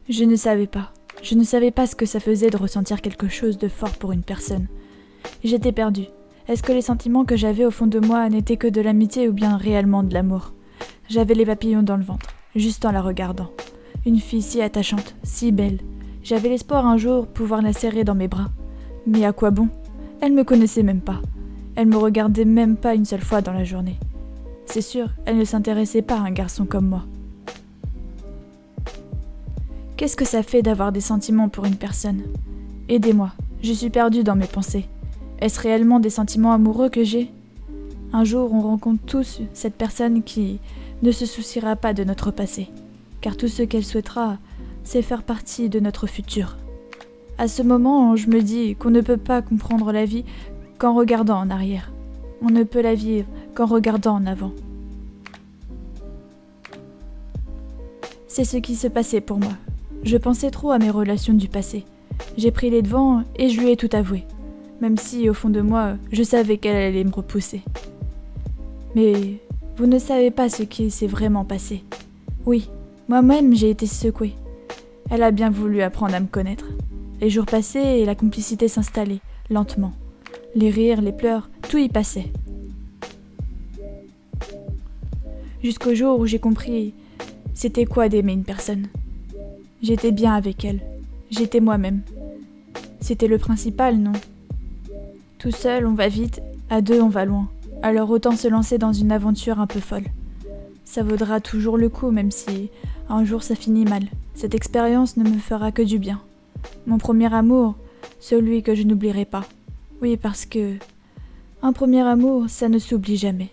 Je ne savais pas. Je ne savais pas ce que ça faisait de ressentir quelque chose de fort pour une personne. J'étais perdue. Est-ce que les sentiments que j'avais au fond de moi n'étaient que de l'amitié ou bien réellement de l'amour ? J'avais les papillons dans le ventre, juste en la regardant. Une fille si attachante, si belle. J'avais l'espoir un jour pouvoir la serrer dans mes bras. Mais à quoi bon ? Elle me connaissait même pas. Elle me regardait même pas une seule fois dans la journée. C'est sûr, elle ne s'intéressait pas à un garçon comme moi. Qu'est-ce que ça fait d'avoir des sentiments pour une personne ? Aidez-moi, je suis perdue dans mes pensées. Est-ce réellement des sentiments amoureux que j'ai ? Un jour, on rencontre tous cette personne qui ne se souciera pas de notre passé, car tout ce qu'elle souhaitera, c'est faire partie de notre futur. À ce moment, je me dis qu'on ne peut pas comprendre la vie qu'en regardant en arrière. On ne peut la vivre qu'en regardant en avant. C'est ce qui se passait pour moi. Je pensais trop à mes relations du passé. J'ai pris les devants et je lui ai tout avoué, même si au fond de moi, je savais qu'elle allait me repousser. Mais vous ne savez pas ce qui s'est vraiment passé. Oui, moi-même j'ai été secouée. Elle a bien voulu apprendre à me connaître. Les jours passaient et la complicité s'installait, lentement. Les rires, les pleurs, tout y passait. Jusqu'au jour où j'ai compris c'était quoi d'aimer une personne. J'étais bien avec elle. J'étais moi-même. C'était le principal, non ? Tout seul, on va vite, à deux, on va loin. Alors autant se lancer dans une aventure un peu folle. Ça vaudra toujours le coup, même si un jour ça finit mal. Cette expérience ne me fera que du bien. Mon premier amour, celui que je n'oublierai pas. Oui, parce que un premier amour, ça ne s'oublie jamais.